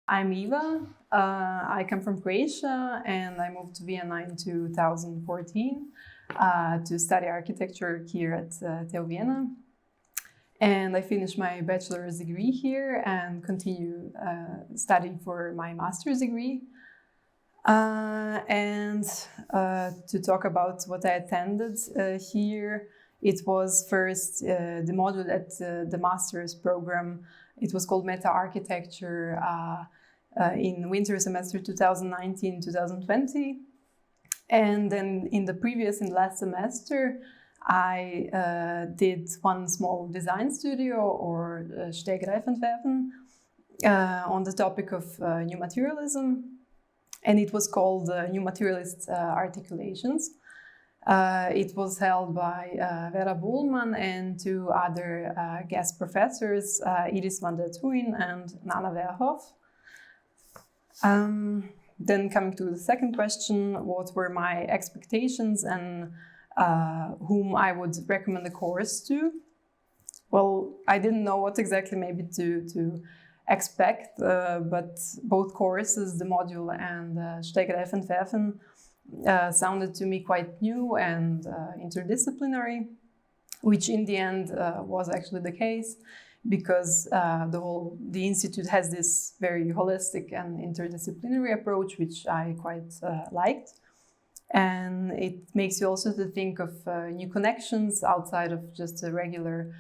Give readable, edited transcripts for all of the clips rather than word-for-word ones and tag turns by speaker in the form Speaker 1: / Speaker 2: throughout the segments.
Speaker 1: I'm Iva. I come from Croatia and I moved to Vienna in 2014 to study architecture here at TU Vienna. And I finished my bachelor's degree here and continue studying for my master's degree. To talk about what I attended here, it was first the module at the master's program. It was called Meta Architecture in winter semester 2019-2020. And then in the last semester, I did one small design studio or Stegreifentwerfen on the topic of new materialism. And it was called New Materialist Articulations. It was held by Vera Bohlmann and two other guest professors, Iris van der Thuin and Nana Verhoff. Then coming to the second question, what were my expectations and whom I would recommend the course to? Well, I didn't know what exactly maybe to expect, but both courses, the module and Stegreifentwerfen, sounded to me quite new and interdisciplinary, which in the end was actually the case, because the institute has this very holistic and interdisciplinary approach, which I quite liked. And it makes you also to think of new connections outside of just a regular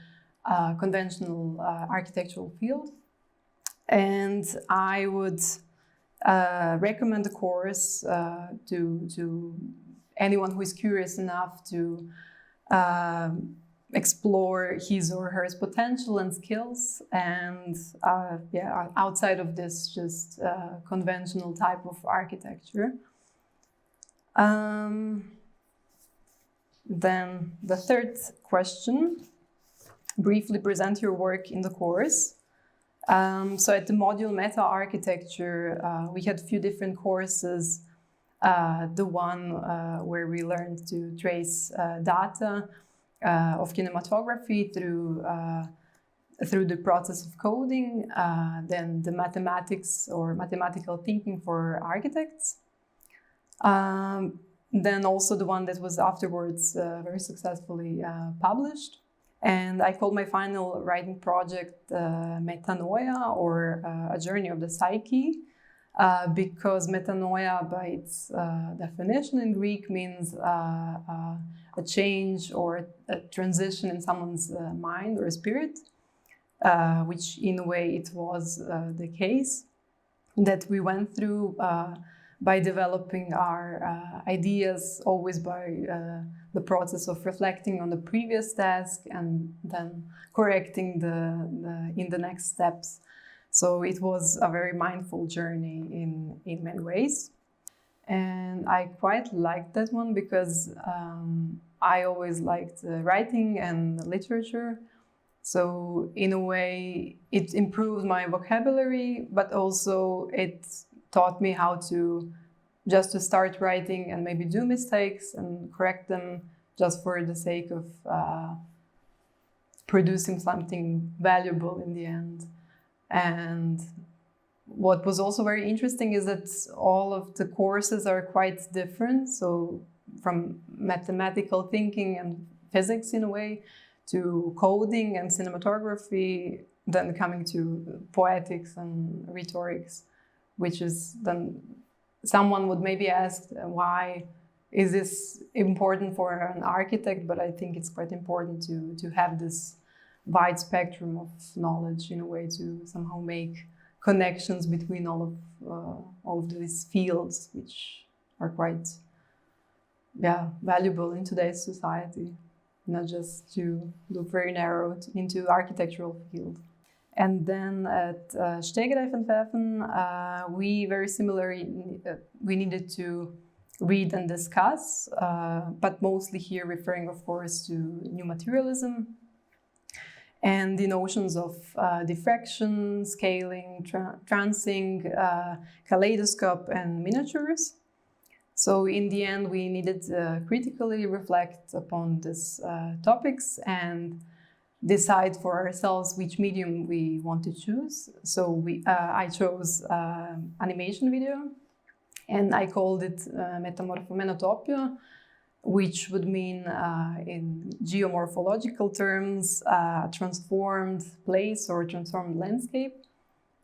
Speaker 1: conventional architectural field. And I would recommend the course to anyone who is curious enough to explore his or her potential and skills, and outside of this just conventional type of architecture. Then the third question, briefly present your work in the course. So at the module Meta Architecture, we had a few different courses. The one where we learned to trace data of kinematography through the process of coding, then the mathematics or mathematical thinking for architects. Then also the one that was afterwards very successfully published. And I called my final writing project Metanoía, or a journey of the psyche, because metanoia, by its definition in Greek, means a change or a transition in someone's mind or spirit, which in a way it was the case that we went through by developing our ideas, always by the process of reflecting on the previous task and then correcting in the next steps. So it was a very mindful journey in many ways. And I quite liked that one because I always liked writing and literature. So in a way, it improved my vocabulary, but also it taught me how to start writing and maybe do mistakes and correct them just for the sake of producing something valuable in the end. And what was also very interesting is that all of the courses are quite different. So from mathematical thinking and physics in a way to coding and cinematography, then coming to poetics and rhetorics, which is then someone would maybe ask, why is this important for an architect? But I think it's quite important to have this wide spectrum of knowledge in a way to somehow make connections between all of these fields, which are quite valuable in today's society, not just to look very narrow into architectural field. And then at Stegreifentwerfen, we very similarly, we needed to read and discuss, but mostly here referring, of course, to new materialism and the notions of diffraction, scaling, transing, kaleidoscope, and miniatures. So in the end, we needed to critically reflect upon these topics and decide for ourselves which medium we want to choose. So I chose animation video, and I called it Metamorphoméno Topío, which would mean in geomorphological terms a transformed place or transformed landscape.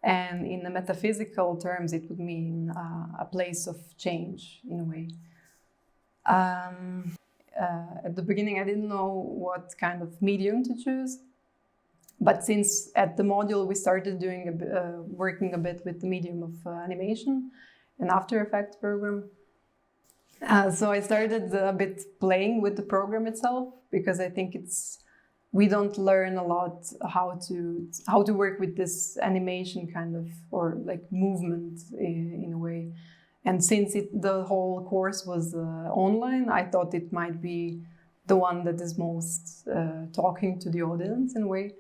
Speaker 1: And in the metaphysical terms, it would mean a place of change, in a way. At the beginning, I didn't know what kind of medium to choose. But since at the module we started doing working a bit with the medium of animation and After Effects program, so I started a bit playing with the program itself, because I think we don't learn a lot how to work with this animation kind of, or like movement in a way. And since the whole course was online, I thought it might be the one that is most talking to the audience in a way.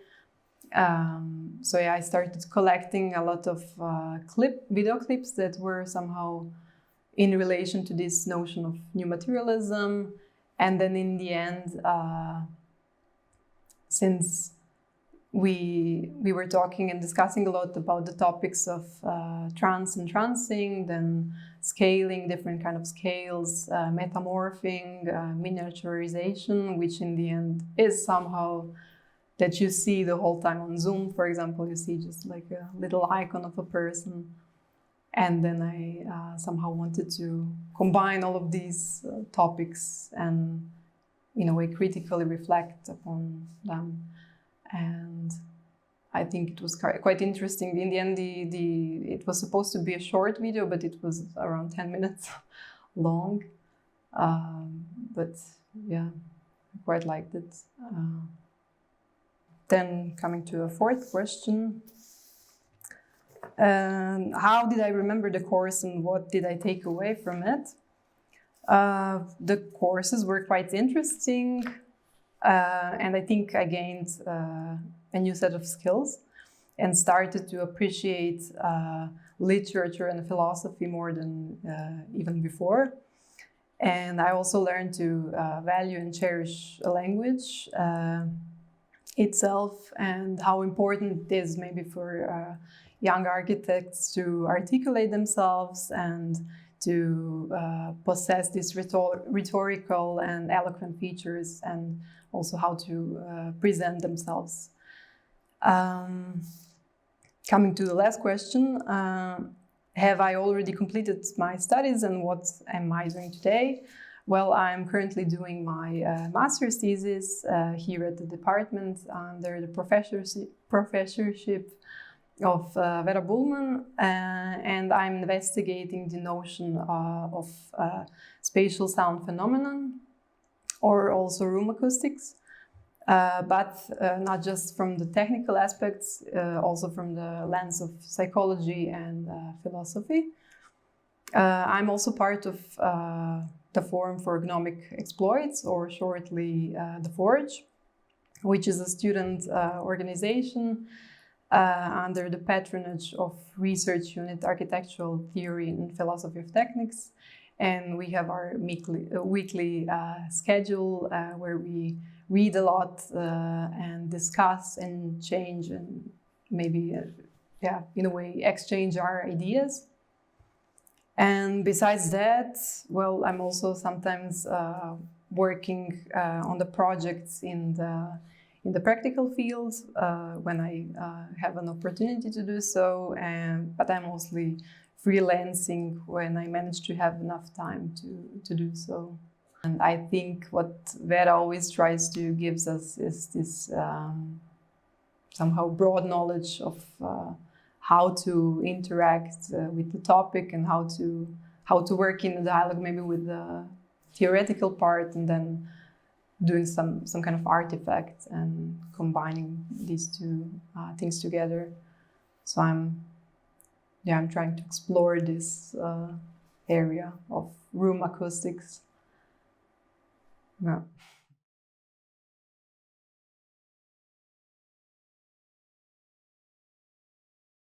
Speaker 1: So yeah, I started collecting a lot of video clips that were somehow in relation to this notion of new materialism. And then in the end, since we were talking and discussing a lot about the topics of trans and transing, then scaling, different kind of scales, metamorphing, miniaturization, which in the end is somehow that you see the whole time on Zoom, for example, you see just like a little icon of a person. And then I somehow wanted to combine all of these topics and, in a way, critically reflect upon them. And I think it was quite interesting. In the end, it was supposed to be a short video, but it was around 10 minutes long. But yeah, I quite liked it. Then coming to a fourth question. How did I remember the course and what did I take away from it? The courses were quite interesting, and I think I gained a new set of skills and started to appreciate literature and philosophy more than even before. And I also learned to value and cherish a language itself, and how important it is maybe for young architects to articulate themselves and to possess these rhetorical and eloquent features, and also how to present themselves. Coming to the last question, have I already completed my studies and what am I doing today? Well, I'm currently doing my master's thesis here at the department under the professorship of Vera Bullman, and I'm investigating the notion of spatial sound phenomenon, or also room acoustics, but not just from the technical aspects, also from the lens of psychology and philosophy. I'm also part of the Forum for Economic Exploits, or shortly the Forge, which is a student organization under the patronage of Research Unit Architectural Theory and Philosophy of Technics. And we have our weekly schedule where we read a lot and discuss and change and maybe, in a way, exchange our ideas. And besides that, well, I'm also sometimes working on the projects in the practical field when I have an opportunity to do so, but I'm mostly freelancing when I manage to have enough time to do so. And I think what Vera always tries to give us is this somehow broad knowledge of how to interact with the topic and how to work in a dialogue, maybe with the theoretical part, and then doing some kind of artifact and combining these two things together. So I'm trying to explore this area of room acoustics. Yeah.